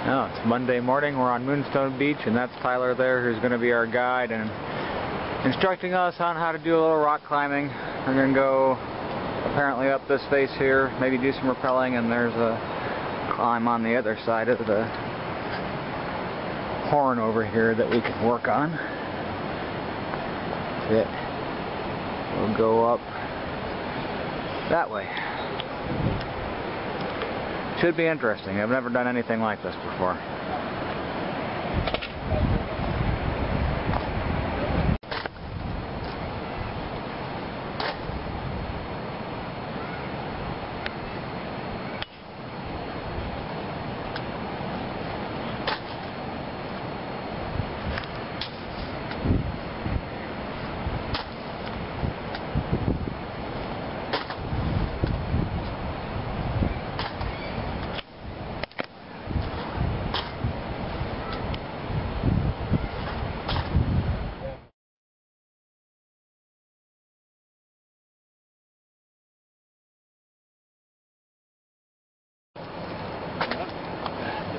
Oh, it's Monday morning. We're on Moonstone Beach, and that's Tyler there, who's going to be our guide and instructing us on how to do a little rock climbing. We're going to go apparently up this face here, maybe do some rappelling, and there's a climb on the other side of the horn over here that we can work on. That's it. We'll go up that way. Should be interesting. I've never done anything like this before.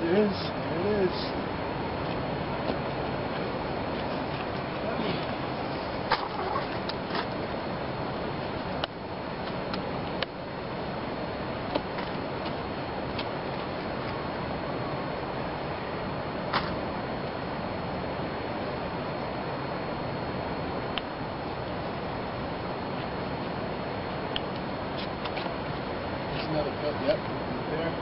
There it is. There's another cut, yep, right there.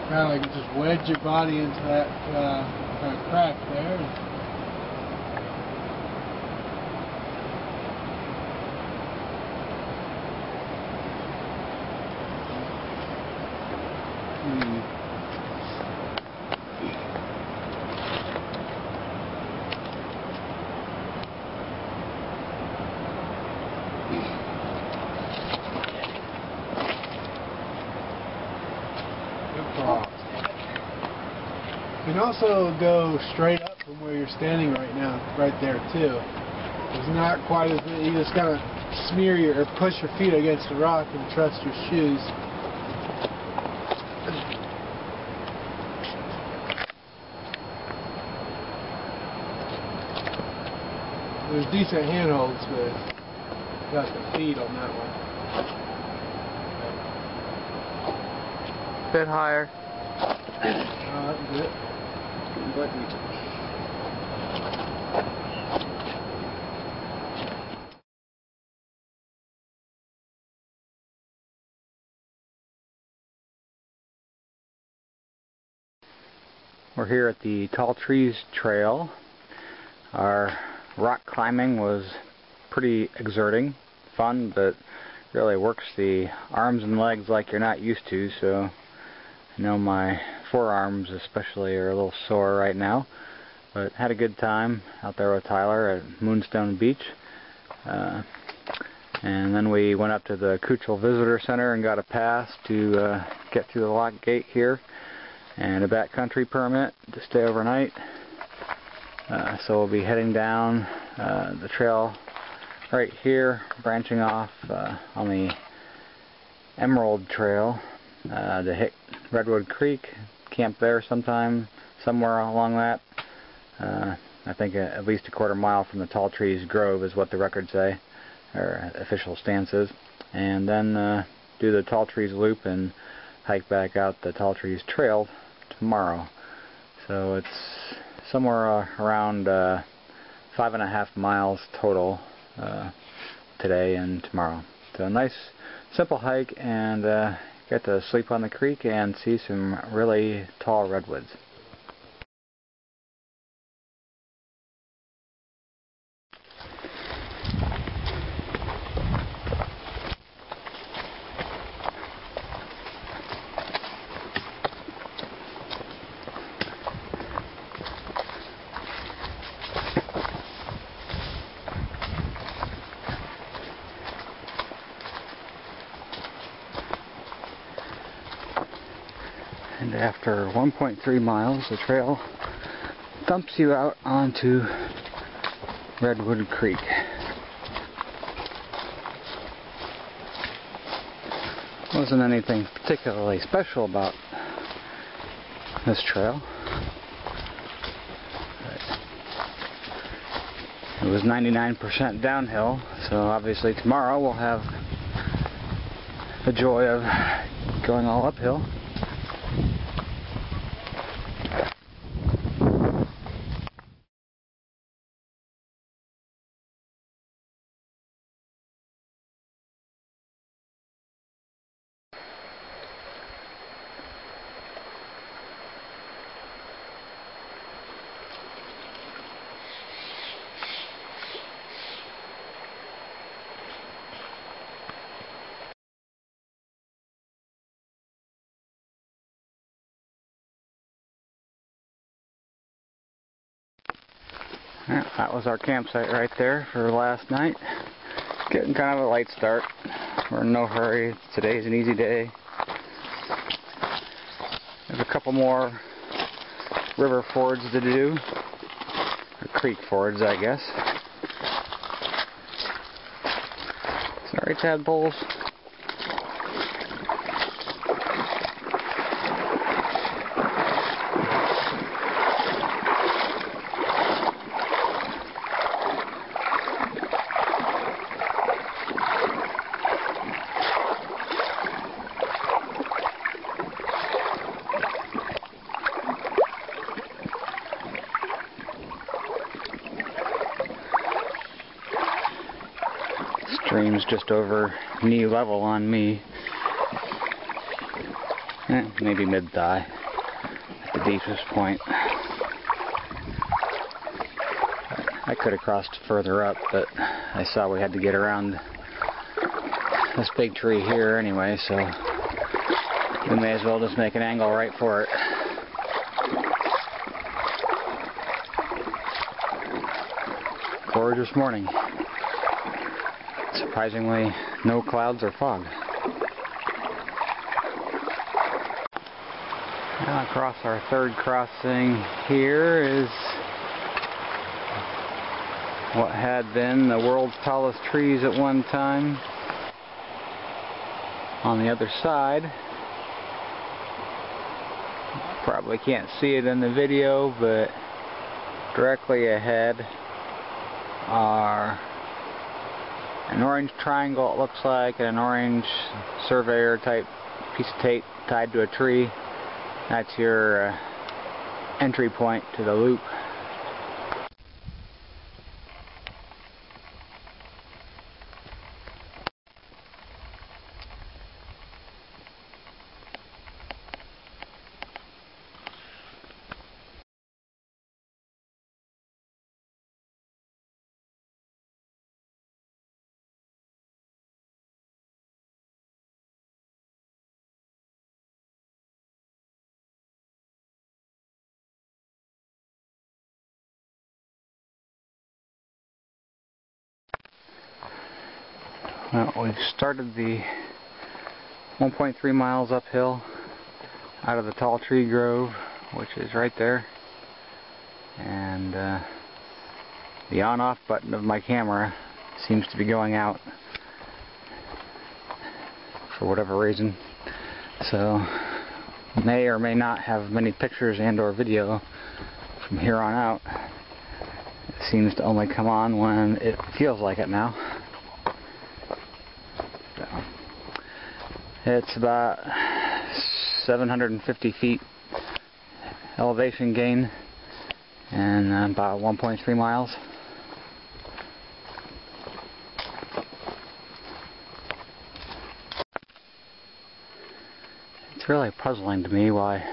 Kind of like just wedge your body into that kind of crack there. You can also go straight up from where you're standing right now, right there too. It's not quite as, you just gotta smear or push your feet against the rock and trust your shoes. There's decent handholds, but got the feet on that one. Bit higher. That's it. We're here at the Tall Trees Trail. Our rock climbing was pretty exerting, fun, but really works the arms and legs like you're not used to, so I know my forearms especially are a little sore right now, but had a good time out there with Tyler at Moonstone Beach. And then we went up to the Cuchel Visitor Center and got a pass to get through the lock gate here, and a backcountry permit to stay overnight. So we'll be heading down the trail right here, branching off on the Emerald Trail to hit Redwood Creek, camp there somewhere along that. I think at least a quarter mile from the Tall Trees Grove is what the records say, or official stance is. And then do the Tall Trees Loop and hike back out the Tall Trees Trail tomorrow. So it's somewhere around 5.5 miles total today and tomorrow. So a nice simple hike, and get to sleep on the creek and see some really tall redwoods. And after 1.3 miles, the trail dumps you out onto Redwood Creek. Wasn't anything particularly special about this trail. It was 99% downhill, so obviously tomorrow we'll have the joy of going all uphill. Yeah, that was our campsite right there for last night. Getting kind of a light start. We're in no hurry. Today's an easy day. There's a couple more river fords to do. Or creek fords, I guess. Sorry, tadpoles. Stream's just over knee level on me. Maybe mid-thigh at the deepest point. I could have crossed further up, but I saw we had to get around this big tree here anyway, so we may as well just make an angle right for it. Gorgeous morning. Surprisingly, no clouds or fog. Now across our third crossing here is what had been the world's tallest trees at one time. On the other side, probably can't see it in the video, but directly ahead are an orange triangle, it looks like, and an orange surveyor type piece of tape tied to a tree. That's your entry point to the loop. Well, we've started the 1.3 miles uphill out of the Tall Tree Grove, which is right there, and the on-off button of my camera seems to be going out for whatever reason, so may or may not have many pictures and or video from here on out. seems to only come on when it feels like it now. So, it's about 750 feet elevation gain and about 1.3 miles. It's really puzzling to me why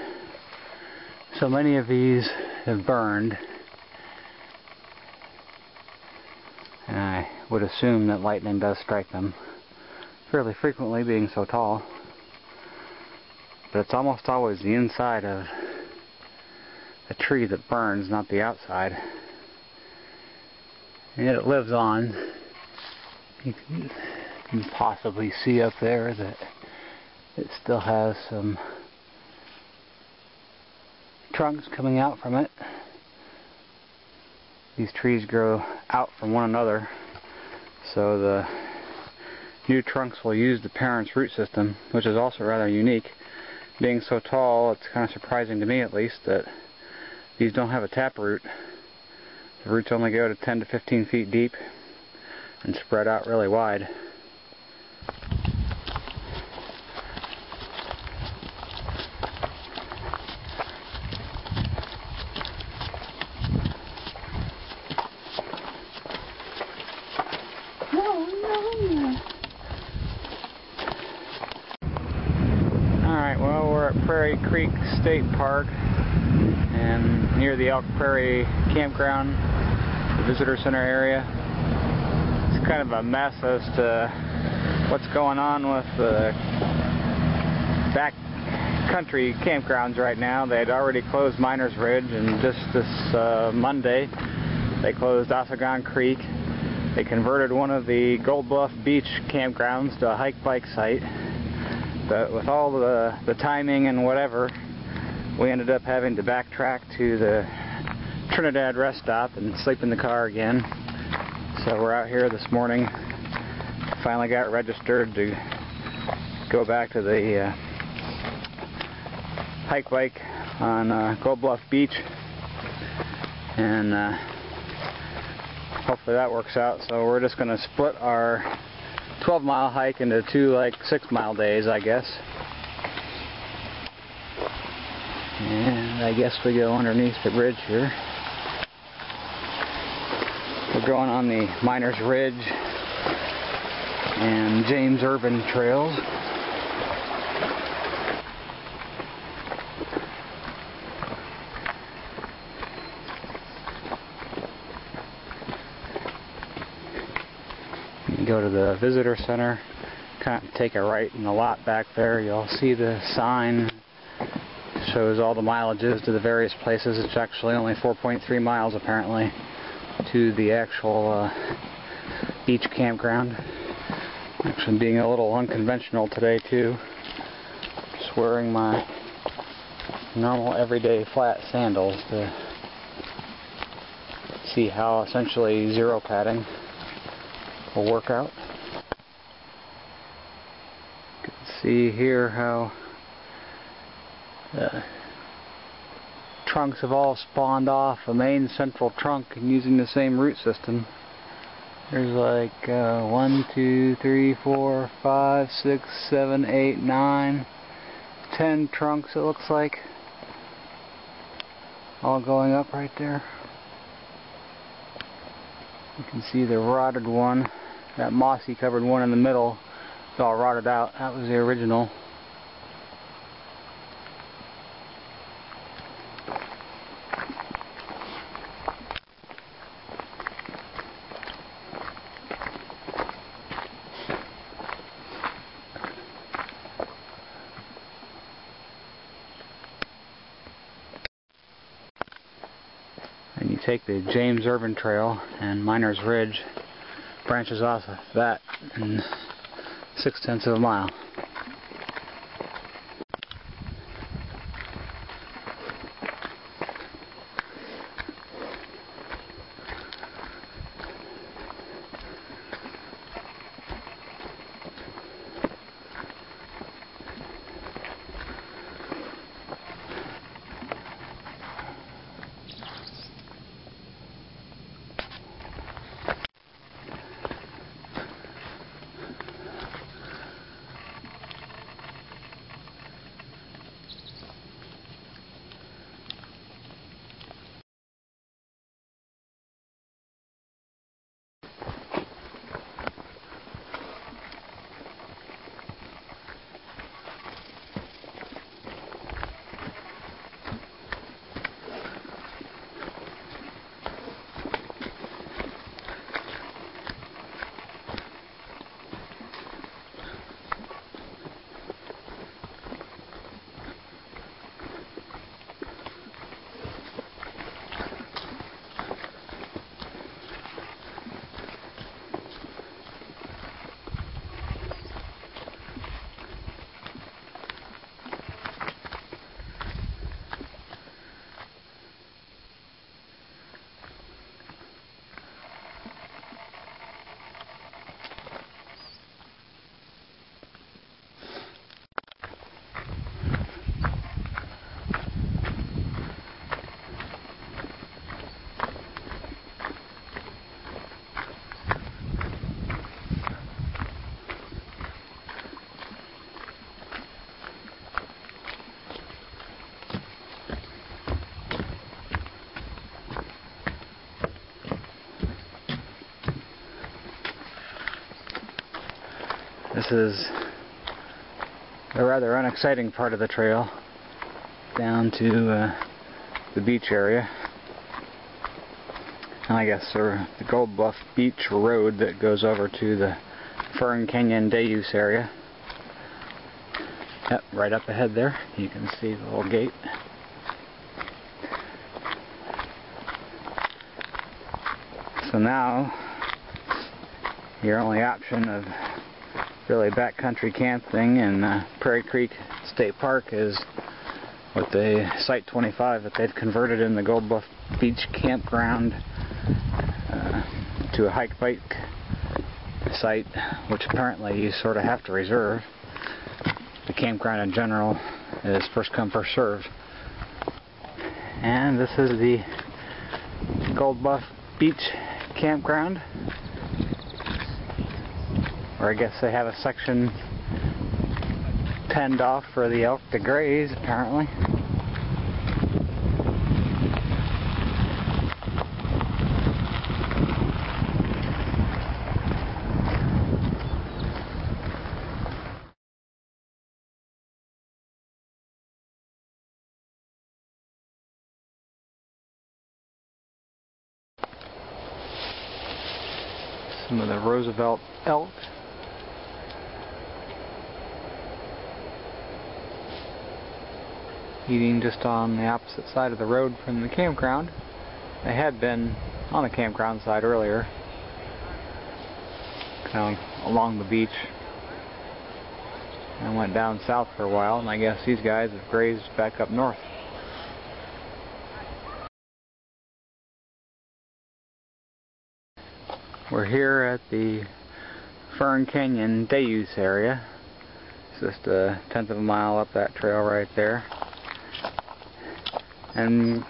so many of these have burned, and I would assume that lightning does strike them fairly frequently, being so tall, but it's almost always the inside of a tree that burns, not the outside. And yet it lives on. You can possibly see up there that it still has some trunks coming out from it. These trees grow out from one another, so the new trunks will use the parent's root system, which is also rather unique. Being so tall, it's kind of surprising to me at least that these don't have a taproot. The roots only go to 10 to 15 feet deep and spread out really wide. Alright, well, we're at Prairie Creek State Park and near the Elk Prairie campground, the visitor center area. It's kind of a mess as to what's going on with the back country campgrounds right now. They had already closed Miners Ridge, and just this Monday they closed Osagon Creek. They converted one of the Bluff Beach campgrounds to a hike-bike site, but with all the timing and whatever, we ended up having to backtrack to the Trinidad rest stop and sleep in the car again. So we're out here this morning. Finally got registered to go back to the hike-bike on Bluff Beach, and hopefully that works out. So we're just going to split our 12-mile hike into two 6-mile days, I guess. And I guess we go underneath the bridge here. We're going on the Miners Ridge and James Irvine trails. You go to the visitor center, kind of take a right in the lot back there. You'll see the sign. Shows all the mileages to the various places. It's actually only 4.3 miles apparently to the actual beach campground. Actually being a little unconventional today too. Just wearing my normal everyday flat sandals to see how essentially zero padding will work out. You can see here how the trunks have all spawned off a main central trunk and using the same root system. There's 1, 2, 3, 4, 5, 6, 7, 8, 9, 10 trunks it looks like, all going up right there. You can see the rotted one, that mossy covered one in the middle, it's all rotted out. That was the original. And you take the James Irvine Trail, and Miners Ridge branches off of that in 0.6 of a mile. this is a rather unexciting part of the trail down to the beach area. And I guess the Bluff Beach road that goes over to the Fern Canyon day use area. Yep, right up ahead there, you can see the little gate. So now, your only option of really backcountry camping in Prairie Creek State Park is with the Site 25 that they've converted in the Bluff Beach campground to a hike-bike site, which apparently you sort of have to reserve. The campground in general is first come, first served. And this is the Bluff Beach campground, where I guess they have a section penned off for the elk to graze, apparently. Some of the Roosevelt elk. Eating just on the opposite side of the road from the campground. They had been on the campground side earlier, kind of along the beach, and went down south for a while, and I guess these guys have grazed back up north. We're here at the Fern Canyon day use area. It's just a tenth of a mile up that trail right there. And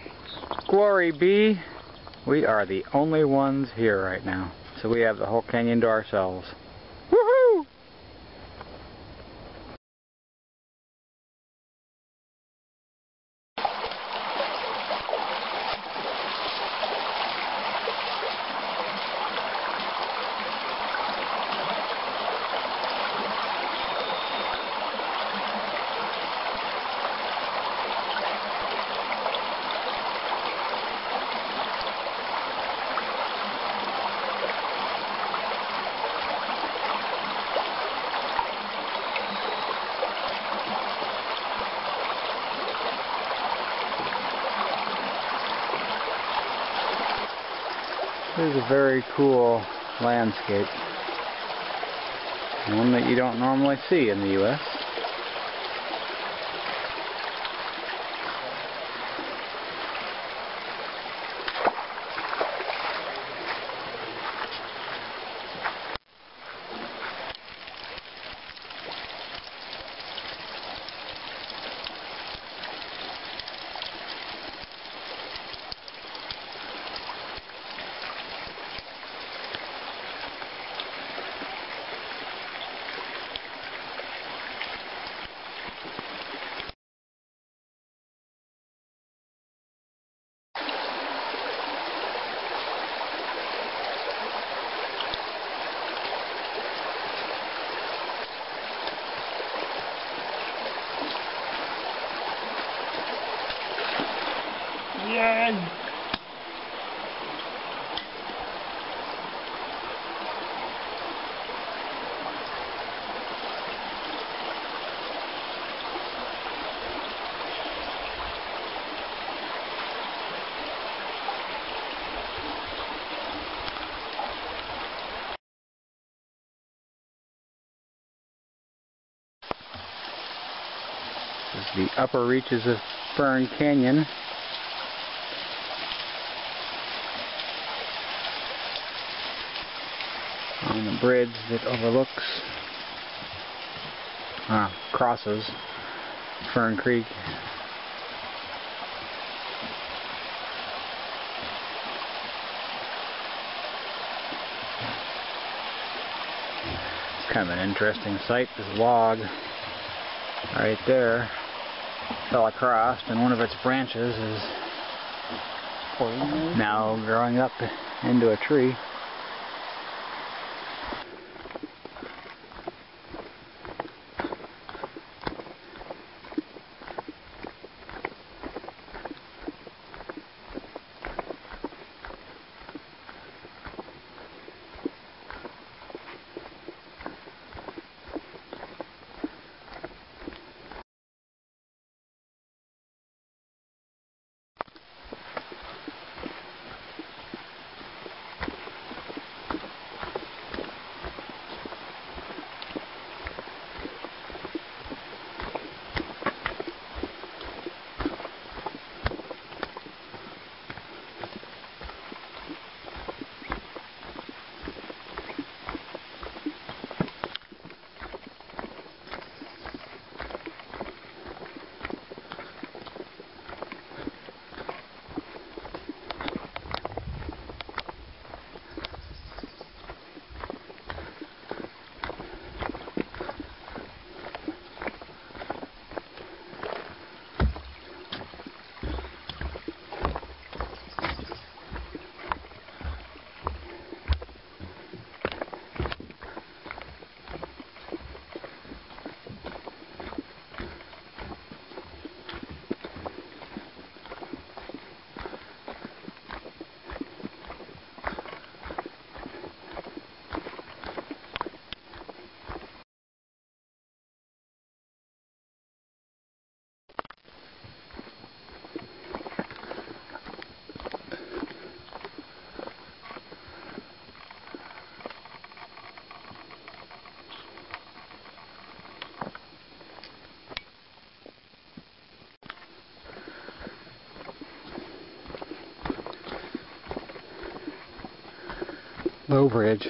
glory be, we are the only ones here right now. So we have the whole canyon to ourselves. Woohoo! This is a very cool landscape. One that you don't normally see in the U.S. Yay! This is the upper reaches of Fern Canyon. On the bridge that overlooks, crosses Fern Creek. It's kind of an interesting sight. This log right there fell across, and one of its branches is now growing up into a tree. low bridge.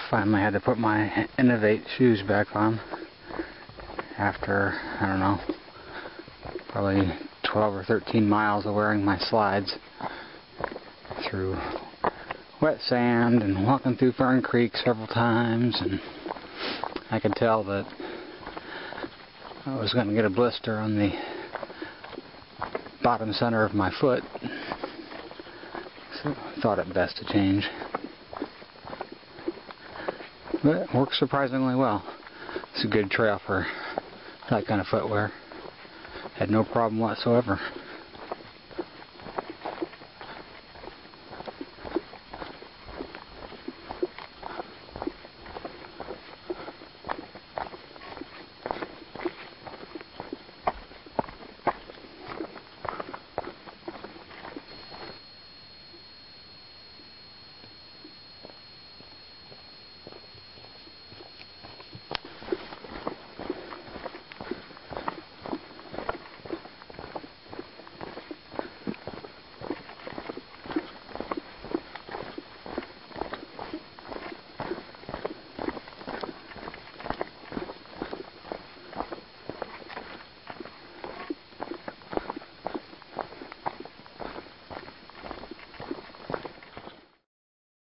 Finally had to put my Innovate shoes back on after, I don't know, probably 12 or 13 miles of wearing my slides through wet sand and walking through Fern Creek several times, and I could tell that I was going to get a blister on the bottom center of my foot, so I thought it best to change. But it works surprisingly well. It's a good trail for that kind of footwear. Had no problem whatsoever.